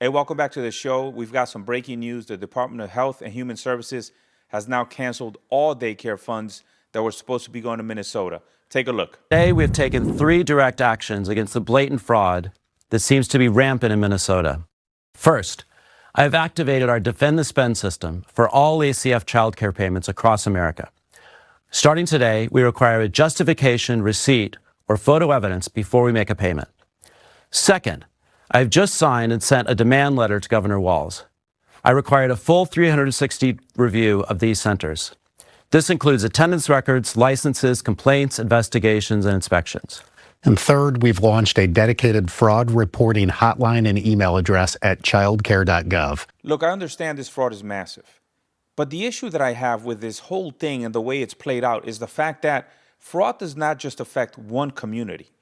Hey, welcome back to the show. We've got some breaking news. The Department of Health and Human Services has now canceled all daycare funds that were supposed to be going to Minnesota. Take a look. Today, we've taken 3 direct actions against the blatant fraud that seems to be rampant in Minnesota. First, I have activated our Defend the Spend system for all ACF childcare payments across America. Starting today, we require a justification, receipt, or photo evidence before we make a payment. Second, I have just signed and sent a demand letter to Governor Walz. I required a full 360 review of these centers. This includes attendance records, licenses, complaints, investigations, and inspections. And third, we've launched a dedicated fraud reporting hotline and email address at childcare.gov. Look, I understand this fraud is massive. But the issue that I have with this whole thing and the way it's played out is the fact that fraud does not just affect one community.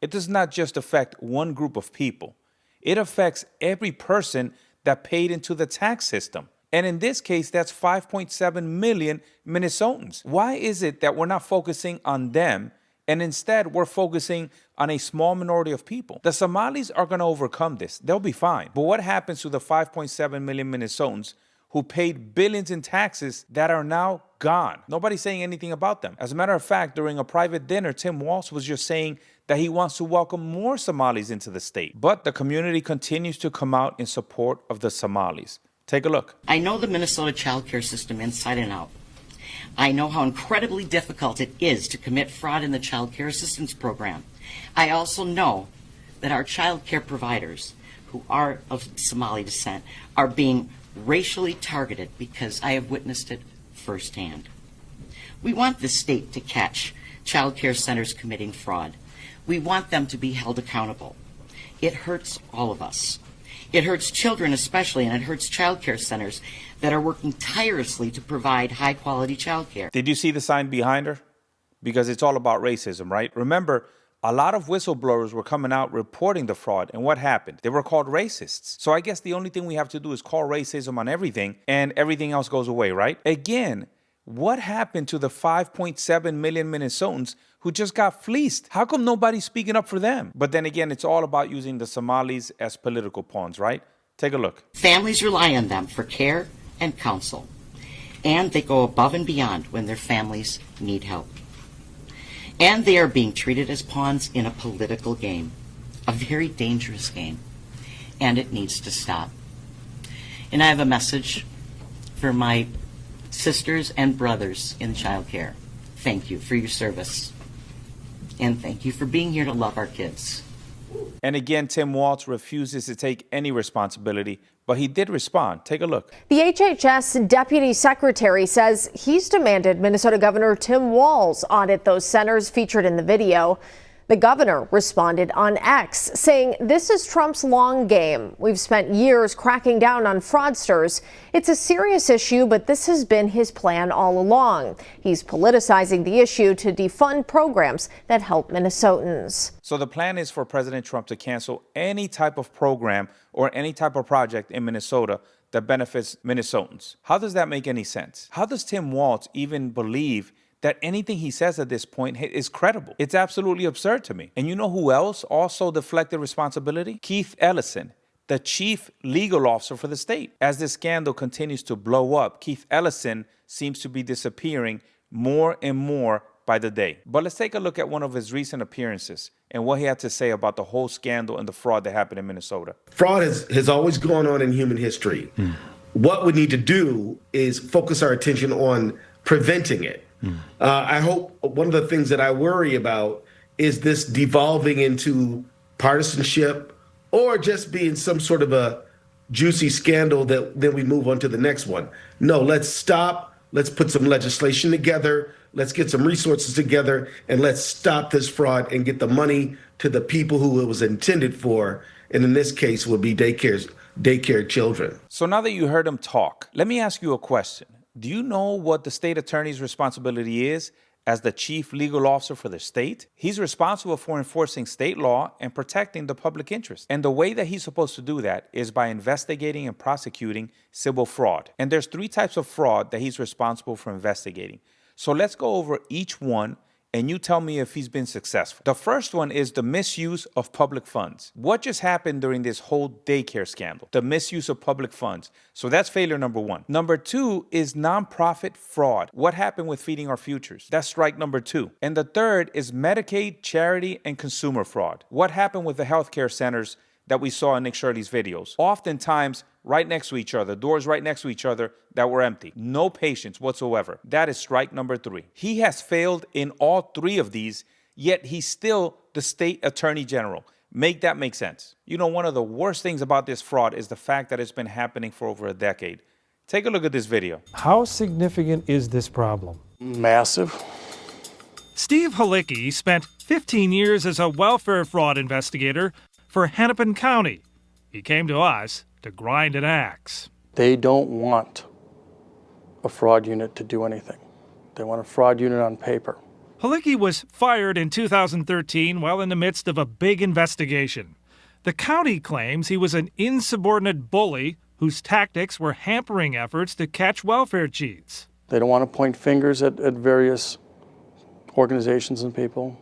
It does not just affect one group of people. It affects every person that paid into the tax system. And in this case, that's 5.7 million Minnesotans. Why is it that we're not focusing on them and instead we're focusing on a small minority of people? The Somalis are going to overcome this. They'll be fine. But what happens to the 5.7 million Minnesotans who paid billions in taxes that are now gone? Nobody's saying anything about them. As a matter of fact, during a private dinner, Tim Walz was just saying that he wants to welcome more Somalis into the state. But the community continues to come out in support of the Somalis. Take a look. I know the Minnesota child care system inside and out. I know how incredibly difficult it is to commit fraud in the child care assistance program. I also know that our child care providers, who are of Somali descent, are being racially targeted because I have witnessed it firsthand. We want the state to catch child care centers committing fraud. We want them to be held accountable. It hurts all of us. It hurts children especially, and it hurts child care centers that are working tirelessly to provide high-quality child care. Did you see the sign behind her? Because it's all about racism, right? Remember, a lot of whistleblowers were coming out reporting the fraud, and what happened? They were called racists. So I guess the only thing we have to do is call racism on everything, and everything else goes away, right? Again, what happened to the 5.7 million Minnesotans who just got fleeced? How come nobody's speaking up for them? But then again, it's all about using the Somalis as political pawns, right? Take a look. Families rely on them for care and counsel, and they go above and beyond when their families need help. And they are being treated as pawns in a political game, a very dangerous game, and it needs to stop. And I have a message for my sisters and brothers in childcare. Thank you for your service. And thank you for being here to love our kids. And again, Tim Walz refuses to take any responsibility, but he did respond. Take a look. The HHS deputy secretary says he's demanded Minnesota Governor Tim Walz audit those centers featured in the video. The governor responded on X, saying this is Trump's long game. We've spent years cracking down on fraudsters. It's a serious issue, but this has been his plan all along. He's politicizing the issue to defund programs that help Minnesotans. So the plan is for President Trump to cancel any type of program or any type of project in Minnesota that benefits Minnesotans. How does that make any sense? How does Tim Walz even believe that anything he says at this point is credible? It's absolutely absurd to me. And you know who else also deflected responsibility? Keith Ellison, the chief legal officer for the state. As this scandal continues to blow up, Keith Ellison seems to be disappearing more and more by the day. But let's take a look at one of his recent appearances and what he had to say about the whole scandal and the fraud that happened in Minnesota. Fraud has always gone on in human history. What we need to do is focus our attention on preventing it. I hope one of the things that I worry about is this devolving into partisanship or just being some sort of a juicy scandal that then we move on to the next one. No, let's stop. Let's put some legislation together. Let's get some resources together and let's stop this fraud and get the money to the people who it was intended for. And in this case would be daycare children. So now that you heard him talk, let me ask you a question. Do you know what the state attorney's responsibility is as the chief legal officer for the state? He's responsible for enforcing state law and protecting the public interest. And the way that he's supposed to do that is by investigating and prosecuting civil fraud. And there's 3 types of fraud that he's responsible for investigating. So let's go over each one and you tell me if he's been successful. The first one is the misuse of public funds. What just happened during this whole daycare scandal? The misuse of public funds. So that's failure number one. Number two is nonprofit fraud. What happened with Feeding Our Futures? That's strike number two. And the third is Medicaid, charity, and consumer fraud. What happened with the healthcare centers that we saw in Nick Shirley's videos? Oftentimes, right next to each other, doors right next to each other that were empty. No patients whatsoever. That is strike number three. He has failed in all three of these, yet he's still the state attorney general. Make that make sense. You know, one of the worst things about this fraud is the fact that it's been happening for over a decade. Take a look at this video. How significant is this problem? Massive. Steve Halicki spent 15 years as a welfare fraud investigator for Hennepin County. He came to us to grind an axe. They don't want a fraud unit to do anything. They want a fraud unit on paper. Halicki was fired in 2013 while in the midst of a big investigation. The county claims he was an insubordinate bully whose tactics were hampering efforts to catch welfare cheats. They don't want to point fingers at various organizations and people.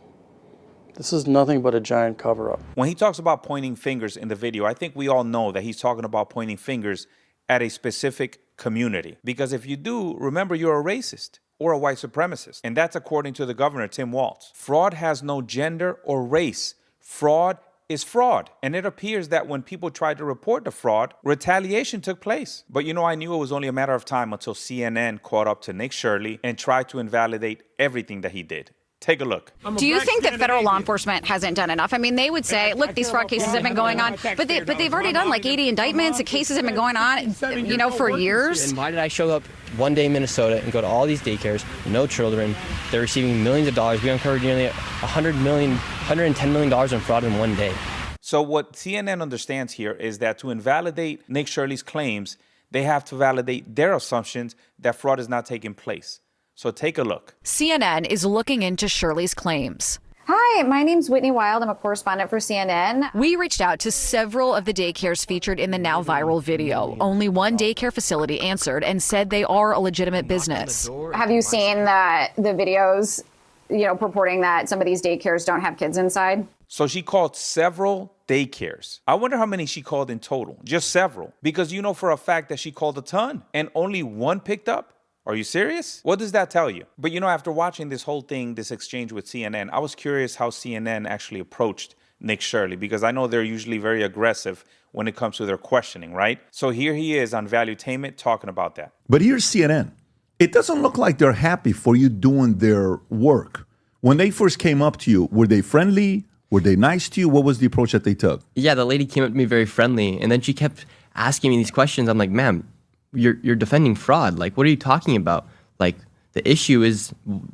This is nothing but a giant cover-up. When he talks about pointing fingers in the video, I think we all know that he's talking about pointing fingers at a specific community. Because if you do, remember you're a racist or a white supremacist. And that's according to the governor, Tim Walz. Fraud has no gender or race. Fraud is fraud. And it appears that when people tried to report the fraud, retaliation took place. But you know, I knew it was only a matter of time until CNN caught up to Nick Shirley and tried to invalidate everything that he did. Take a look. Do you think that federal law enforcement hasn't done enough? I mean, they would say, look, these fraud cases have been going on, but they've already done like 80 indictments. The cases have been going on, you know, for years. And why did I show up one day in Minnesota and go to all these daycares, no children? They're receiving millions of dollars. We uncovered nearly $110 million in fraud in one day. So what CNN understands here is that to invalidate Nick Shirley's claims, they have to validate their assumptions that fraud is not taking place. So take a look. CNN is looking into Shirley's claims. Hi, my name's Whitney Wild. I'm a correspondent for CNN. We reached out to several of the daycares featured in the now viral video. Only one daycare facility answered and said they are a legitimate business. Have you seen the videos, you know, purporting that some of these daycares don't have kids inside? So she called several daycares. I wonder how many she called in total. Just several. Because you know for a fact that she called a ton and only one picked up. Are you serious? What does that tell you? But you know, after watching this whole thing, this exchange with CNN, I was curious how CNN actually approached Nick Shirley, because I know they're usually very aggressive when it comes to their questioning, right? So here he is on Valuetainment talking about that. But here's CNN. It doesn't look like they're happy for you doing their work. When they first came up to you, were they friendly? Were they nice to you? What was the approach that they took? Yeah, the lady came up to me very friendly, and then she kept asking me these questions. I'm like, ma'am, you're defending fraud. Like, what are you talking about? Like, the issue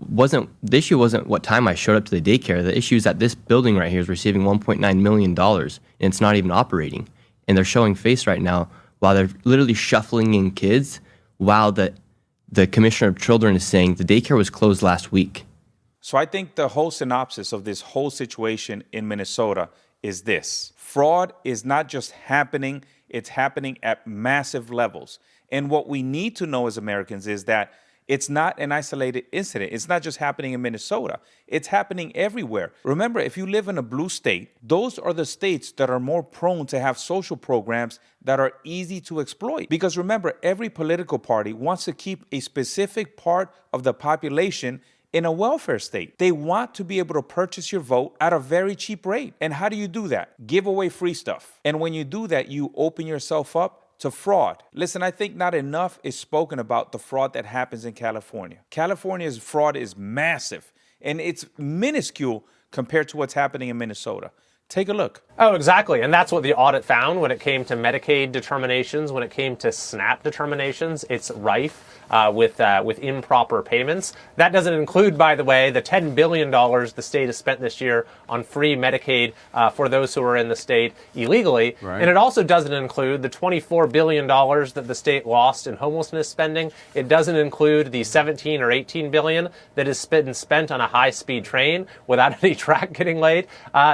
wasn't what time I showed up to the daycare. The issue is that this building right here is receiving $1.9 million, and it's not even operating. And they're showing face right now while they're literally shuffling in kids, while the commissioner of children is saying the daycare was closed last week. So I think the whole synopsis of this whole situation in Minnesota is this. Fraud is not just happening, it's happening at massive levels. And what we need to know as Americans is that it's not an isolated incident. It's not just happening in Minnesota. It's happening everywhere. Remember, if you live in a blue state, those are the states that are more prone to have social programs that are easy to exploit. Because remember, every political party wants to keep a specific part of the population in a welfare state. They want to be able to purchase your vote at a very cheap rate. And how do you do that? Give away free stuff. And when you do that, you open yourself up to fraud. Listen, I think not enough is spoken about the fraud that happens in California. California's fraud is massive, and it's minuscule compared to what's happening in Minnesota. Take a look. Oh, exactly. And that's what the audit found when it came to Medicaid determinations, when it came to SNAP determinations. It's rife with improper payments. That doesn't include, by the way, the $10 billion the state has spent this year on free Medicaid for those who are in the state illegally. Right. And it also doesn't include the $24 billion that the state lost in homelessness spending. It doesn't include the $17 or $18 billion that has been spent on a high-speed train without any track getting laid.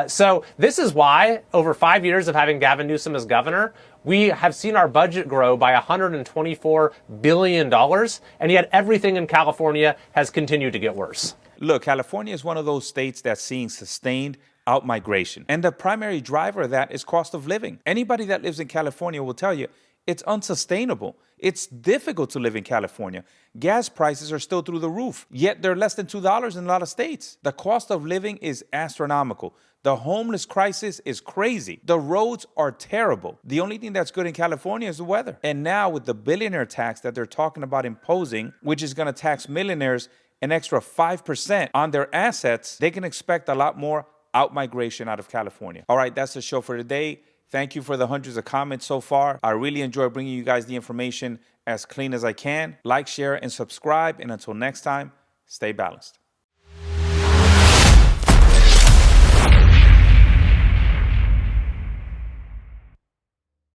So this is why, over 5 years of having Gavin Newsom as governor, we have seen our budget grow by $124 billion, and yet everything in California has continued to get worse. Look, California is one of those states that's seeing sustained outmigration. And the primary driver of that is cost of living. Anybody that lives in California will tell you it's unsustainable. It's difficult to live in California. Gas prices are still through the roof, yet they're less than $2 in a lot of states. The cost of living is astronomical. The homeless crisis is crazy. The roads are terrible. The only thing that's good in California is the weather. And now with the billionaire tax that they're talking about imposing, which is going to tax millionaires an extra 5% on their assets, they can expect a lot more outmigration out of California. All right, that's the show for today. Thank you for the hundreds of comments so far. I really enjoy bringing you guys the information as clean as I can. Like, share, and subscribe. And until next time, stay balanced.